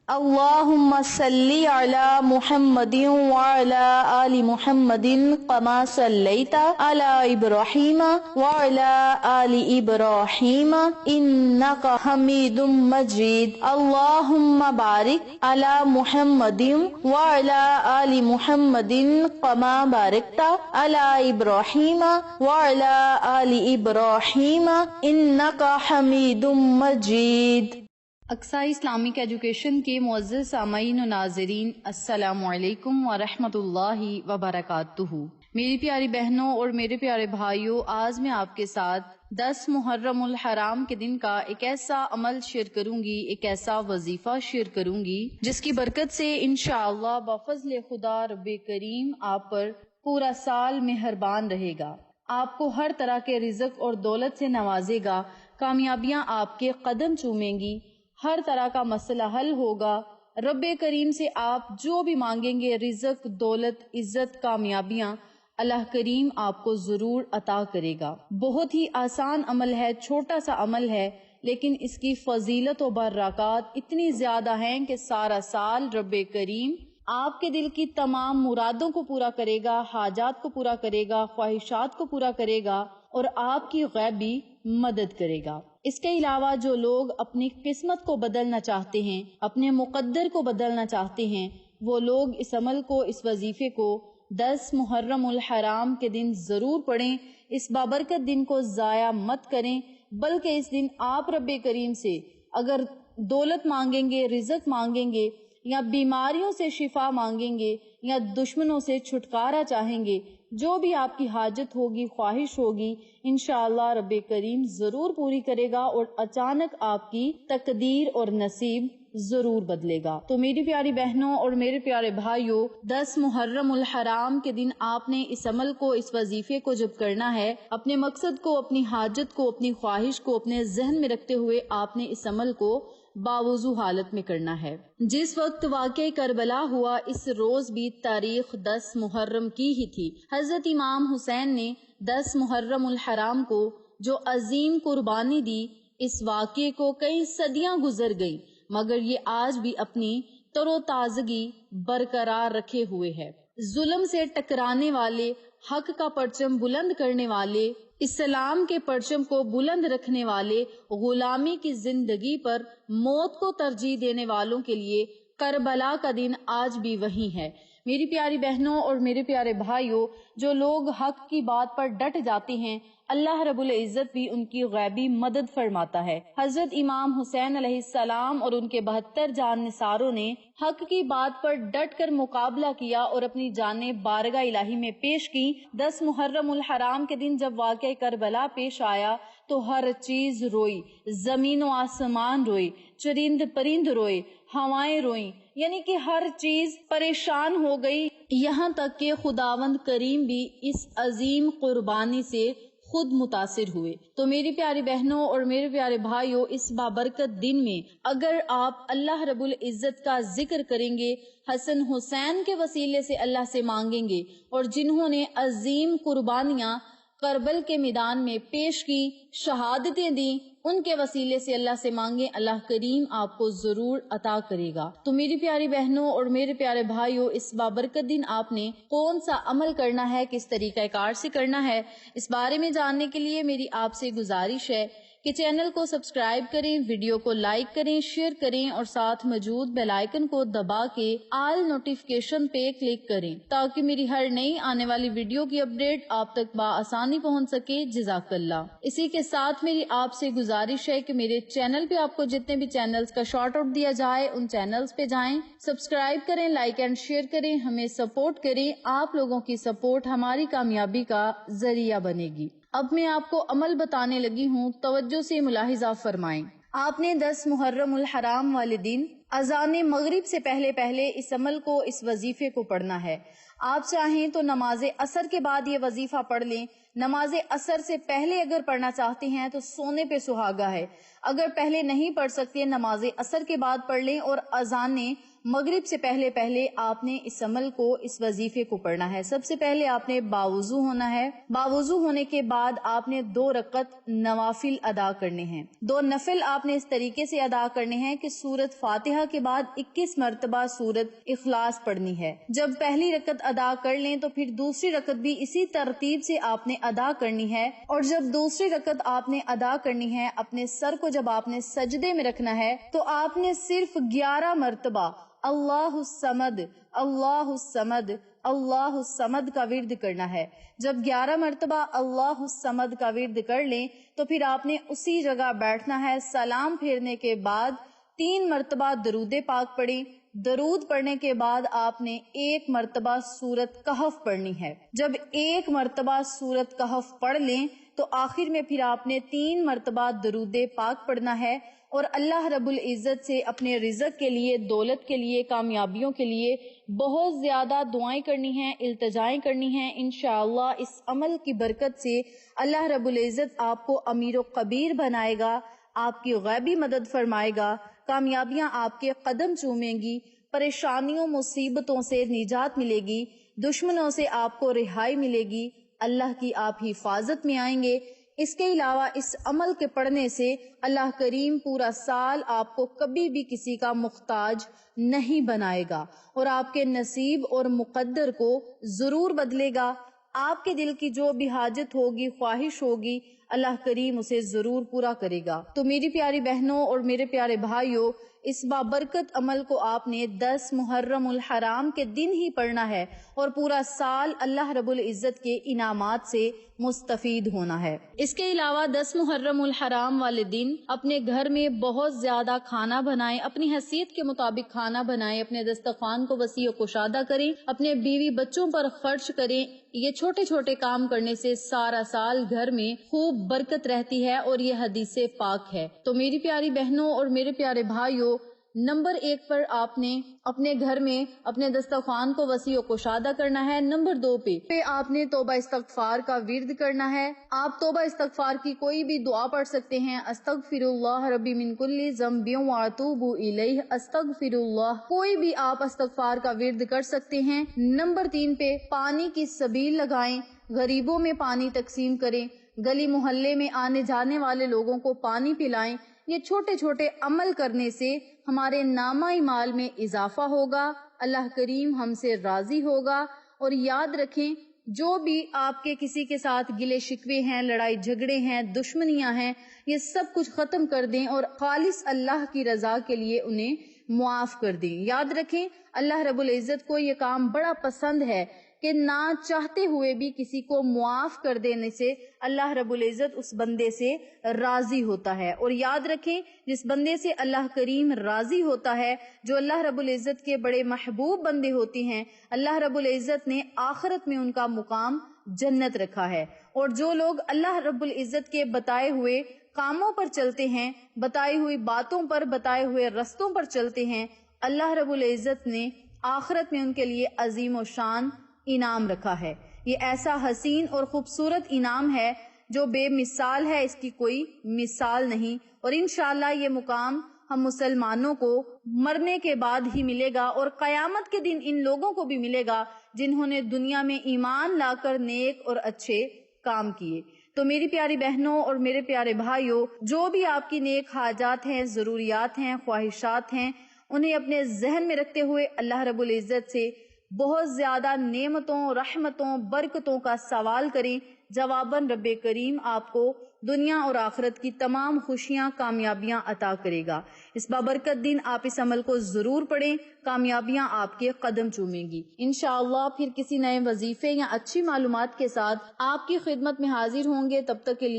اللهم صل على محمد وعلى آل محمد كما صليت على إبراهيم وعلى آل إبراهيم إنك حميد مجيد اللهم بارك على محمد وعلى آل محمد كما باركت على إبراهيم وعلى آل إبراهيم إنك حميد مجيد۔ اقصی اسلامک ایجوکیشن کے معزز سامعین و ناظرین، السلام علیکم ورحمۃ اللہ وبرکاتہ۔ میری پیاری بہنوں اور میرے پیارے بھائیوں، آج میں آپ کے ساتھ 10 محرم الحرام کے دن کا ایک ایسا عمل شیئر کروں گی، ایک ایسا وظیفہ شیئر کروں گی جس کی برکت سے انشاءاللہ بفضل خدا رب کریم آپ پر پورا سال مہربان رہے گا، آپ کو ہر طرح کے رزق اور دولت سے نوازے گا، کامیابیاں آپ کے قدم چومیں گی، ہر طرح کا مسئلہ حل ہوگا۔ رب کریم سے آپ جو بھی مانگیں گے، رزق، دولت، عزت، کامیابیاں، اللہ کریم آپ کو ضرور عطا کرے گا۔ بہت ہی آسان عمل ہے، چھوٹا سا عمل ہے، لیکن اس کی فضیلت و برکات اتنی زیادہ ہیں کہ سارا سال رب کریم آپ کے دل کی تمام مرادوں کو پورا کرے گا، حاجات کو پورا کرے گا، خواہشات کو پورا کرے گا اور آپ کی غیبی مدد کرے گا۔ اس کے علاوہ جو لوگ اپنی قسمت کو بدلنا چاہتے ہیں، اپنے مقدر کو بدلنا چاہتے ہیں، وہ لوگ اس عمل کو، اس وظیفے کو 10 محرم الحرام کے دن ضرور پڑھیں۔ اس بابرکت دن کو ضائع مت کریں، بلکہ اس دن آپ رب کریم سے اگر دولت مانگیں گے، رزق مانگیں گے، یا بیماریوں سے شفا مانگیں گے، یا دشمنوں سے چھٹکارا چاہیں گے، جو بھی آپ کی حاجت ہوگی، خواہش ہوگی، انشاءاللہ رب کریم ضرور پوری کرے گا اور اچانک آپ کی تقدیر اور نصیب ضرور بدلے گا۔ تو میری پیاری بہنوں اور میرے پیارے بھائیوں، 10 محرم الحرام کے دن آپ نے اس عمل کو، اس وظیفے کو جب کرنا ہے، اپنے مقصد کو، اپنی حاجت کو، اپنی خواہش کو اپنے ذہن میں رکھتے ہوئے آپ نے اس عمل کو باوضو حالت میں کرنا ہے۔ جس وقت واقعہ کربلا ہوا، اس روز بھی تاریخ 10 محرم کی ہی تھی۔ حضرت امام حسین نے 10 محرم الحرام کو جو عظیم قربانی دی، اس واقعے کو کئی صدیاں گزر گئی، مگر یہ آج بھی اپنی تر و تازگی برقرار رکھے ہوئے ہے۔ ظلم سے ٹکرانے والے، حق کا پرچم بلند کرنے والے، اسلام کے پرچم کو بلند رکھنے والے، غلامی کی زندگی پر موت کو ترجیح دینے والوں کے لیے کربلا کا دن آج بھی وہی ہے۔ میری پیاری بہنوں اور میرے پیارے بھائیوں، جو لوگ حق کی بات پر ڈٹ جاتے ہیں، اللہ رب العزت بھی ان کی غیبی مدد فرماتا ہے۔ حضرت امام حسین علیہ السلام اور ان کے 72 جان نثاروں نے حق کی بات پر ڈٹ کر مقابلہ کیا اور اپنی جانیں بارگاہ الہی میں پیش کی۔ 10 محرم الحرام کے دن جب واقعہ کربلا پیش آیا تو ہر چیز روئی، زمین و آسمان روئی، چرند پرند روئے، ہوائیں روئیں، یعنی کہ ہر چیز پریشان ہو گئی، یہاں تک کہ خداوند کریم بھی اس عظیم قربانی سے خود متاثر ہوئے۔ تو میری پیاری بہنوں اور میرے پیارے بھائیوں، اس بابرکت دن میں اگر آپ اللہ رب العزت کا ذکر کریں گے، حسن حسین کے وسیلے سے اللہ سے مانگیں گے، اور جنہوں نے عظیم قربانیاں کربل کے میدان میں پیش کی، شہادتیں دیں، ان کے وسیلے سے اللہ سے مانگیں، اللہ کریم آپ کو ضرور عطا کرے گا۔ تو میری پیاری بہنوں اور میرے پیارے بھائیوں، اس بابرکت دن آپ نے کون سا عمل کرنا ہے، کس طریقہ کار سے کرنا ہے، اس بارے میں جاننے کے لیے میری آپ سے گزارش ہے کہ چینل کو سبسکرائب کریں، ویڈیو کو لائک کریں، شیئر کریں اور ساتھ موجود بیل آئیکن کو دبا کے آل نوٹیفیکیشن پہ کلک کریں تاکہ میری ہر نئی آنے والی ویڈیو کی اپڈیٹ آپ تک بآسانی پہنچ سکے۔ جزاک اللہ۔ اسی کے ساتھ میری آپ سے گزارش ہے کہ میرے چینل پہ آپ کو جتنے بھی چینلز کا شارٹ آؤٹ دیا جائے ان چینلز پہ جائیں، سبسکرائب کریں، لائک اینڈ شیئر کریں، ہمیں سپورٹ کریں۔ آپ لوگوں کی سپورٹ ہماری کامیابی کا ذریعہ بنے گی۔ اب میں آپ کو عمل بتانے لگی ہوں، توجہ سے ملاحظہ فرمائیں۔ آپ نے 10 محرم الحرام والے دن اذان مغرب سے پہلے اس عمل کو، اس وظیفے کو پڑھنا ہے۔ آپ چاہیں تو نماز عصر کے بعد یہ وظیفہ پڑھ لیں، نماز عصر سے پہلے اگر پڑھنا چاہتے ہیں تو سونے پہ سہاگا ہے، اگر پہلے نہیں پڑھ سکتے نماز عصر کے بعد پڑھ لیں، اور اذان مغرب سے پہلے آپ نے اس عمل کو، اس وظیفے کو پڑھنا ہے۔ سب سے پہلے آپ نے باوضو ہونا ہے، باوضو ہونے کے بعد آپ نے 2 رکعت نوافل ادا کرنے ہیں۔ 2 نفل آپ نے اس طریقے سے ادا کرنے ہیں کہ سورۃ فاتحہ فاتحہ کے بعد 21 مرتبہ سورت اخلاص پڑھنی ہے۔ جب پہلی رکعت ادا کر لیں تو پھر دوسری رکعت بھی اسی ترتیب سے آپ نے ادا کرنی ہے، اور جب دوسری رکعت آپ نے ادا کرنی ہے، اپنے سر کو جب آپ نے سجدے میں رکھنا ہے تو آپ نے صرف 11 مرتبہ اللہ الصمد اللہ الصمد اللہ الصمد کا ورد کرنا ہے۔ جب 11 مرتبہ اللہ الصمد کا ورد کر لیں تو پھر آپ نے اسی جگہ بیٹھنا ہے۔ سلام پھیرنے کے بعد 3 مرتبہ درود پاک پڑھیں۔ درود پڑھنے کے بعد آپ نے 1 مرتبہ سورت کہف پڑھنی ہے۔ جب 1 مرتبہ سورت کہف پڑھ لیں تو آخر میں پھر آپ نے 3 مرتبہ درود پاک پڑھنا ہے، اور اللہ رب العزت سے اپنے رزق کے لیے، دولت کے لیے، کامیابیوں کے لیے بہت زیادہ دعائیں کرنی ہیں، التجائیں کرنی ہیں۔ انشاءاللہ اس عمل کی برکت سے اللہ رب العزت آپ کو امیر و کبیر بنائے گا، آپ کی غیبی مدد فرمائے گا، کامیابیاں آپ کے قدم چومیں گی، پریشانیوں مصیبتوں سے نجات ملے گی، دشمنوں سے آپ کو رہائی ملے گی، اللہ کی آپ حفاظت میں آئیں گے۔ اس کے علاوہ اس عمل کے پڑھنے سے اللہ کریم پورا سال آپ کو کبھی بھی کسی کا محتاج نہیں بنائے گا، اور آپ کے نصیب اور مقدر کو ضرور بدلے گا۔ آپ کے دل کی جو بھی حاجت ہوگی، خواہش ہوگی، اللہ کریم اسے ضرور پورا کرے گا۔ تو میری پیاری بہنوں اور میرے پیارے بھائیوں، اس بابرکت عمل کو آپ نے 10 محرم الحرام کے دن ہی پڑھنا ہے، اور پورا سال اللہ رب العزت کے انعامات سے مستفید ہونا ہے۔ اس کے علاوہ 10 محرم الحرام والے دن اپنے گھر میں بہت زیادہ کھانا بنائیں، اپنی حیثیت کے مطابق کھانا بنائیں، اپنے دسترخوان کو وسیع و کشادہ کریں، اپنے بیوی بچوں پر خرچ کریں۔ یہ چھوٹے چھوٹے کام کرنے سے سارا سال گھر میں خوب برکت رہتی ہے، اور یہ حدیث پاک ہے۔ تو میری پیاری بہنوں اور میرے پیارے بھائیوں، نمبر 1 پر آپ نے اپنے گھر میں اپنے دسترخوان کو وسیع و کشادہ کرنا ہے۔ نمبر 2 پہ آپ نے توبہ استغفار کا ورد کرنا ہے۔ آپ توبہ استغفار کی کوئی بھی دعا پڑھ سکتے ہیں، استغفر اللہ ربی من کل ذنب واتوب الیہ، استغفر اللہ، کوئی بھی آپ استغفار کا ورد کر سکتے ہیں۔ نمبر 3 پہ پانی کی سبیل لگائیں، غریبوں میں پانی تقسیم کریں، گلی محلے میں آنے جانے والے لوگوں کو پانی پلائیں۔ یہ چھوٹے چھوٹے عمل کرنے سے ہمارے نامہ اعمال میں اضافہ ہوگا، اللہ کریم ہم سے راضی ہوگا۔ اور یاد رکھیں، جو بھی آپ کے کسی کے ساتھ گلے شکوے ہیں، لڑائی جھگڑے ہیں، دشمنیاں ہیں، یہ سب کچھ ختم کر دیں اور خالص اللہ کی رضا کے لیے انہیں معاف کر دیں۔ یاد رکھیں، اللہ رب العزت کو یہ کام بڑا پسند ہے کہ نہ چاہتے ہوئے بھی کسی کو معاف کر دینے سے اللہ رب العزت اس بندے سے راضی ہوتا ہے۔ اور یاد رکھیں، جس بندے سے اللہ کریم راضی ہوتا ہے، جو اللہ رب العزت کے بڑے محبوب بندے ہوتے ہیں، اللہ رب العزت نے آخرت میں ان کا مقام جنت رکھا ہے۔ اور جو لوگ اللہ رب العزت کے بتائے ہوئے کاموں پر چلتے ہیں، بتائی ہوئی باتوں پر، بتائے ہوئے رستوں پر چلتے ہیں، اللہ رب العزت نے آخرت میں ان کے لیے عظیم و شان انعام رکھا ہے۔ یہ ایسا حسین اور خوبصورت انعام ہے جو بے مثال ہے، اس کی کوئی مثال نہیں۔ اور انشاءاللہ یہ مقام ہم مسلمانوں کو مرنے کے بعد ہی ملے گا، اور قیامت کے دن ان لوگوں کو بھی ملے گا جنہوں نے دنیا میں ایمان لا کر نیک اور اچھے کام کیے۔ تو میری پیاری بہنوں اور میرے پیارے بھائیوں، جو بھی آپ کی نیک حاجات ہیں، ضروریات ہیں، خواہشات ہیں، انہیں اپنے ذہن میں رکھتے ہوئے اللہ رب العزت سے بہت زیادہ نعمتوں، رحمتوں، برکتوں کا سوال کریں۔ جواباً رب کریم آپ کو دنیا اور آخرت کی تمام خوشیاں، کامیابیاں عطا کرے گا۔ اس بابرکت دن آپ اس عمل کو ضرور پڑھیں، کامیابیاں آپ کے قدم چومیں گی۔ انشاءاللہ پھر کسی نئے وظیفے یا اچھی معلومات کے ساتھ آپ کی خدمت میں حاضر ہوں گے۔ تب تک کے لیے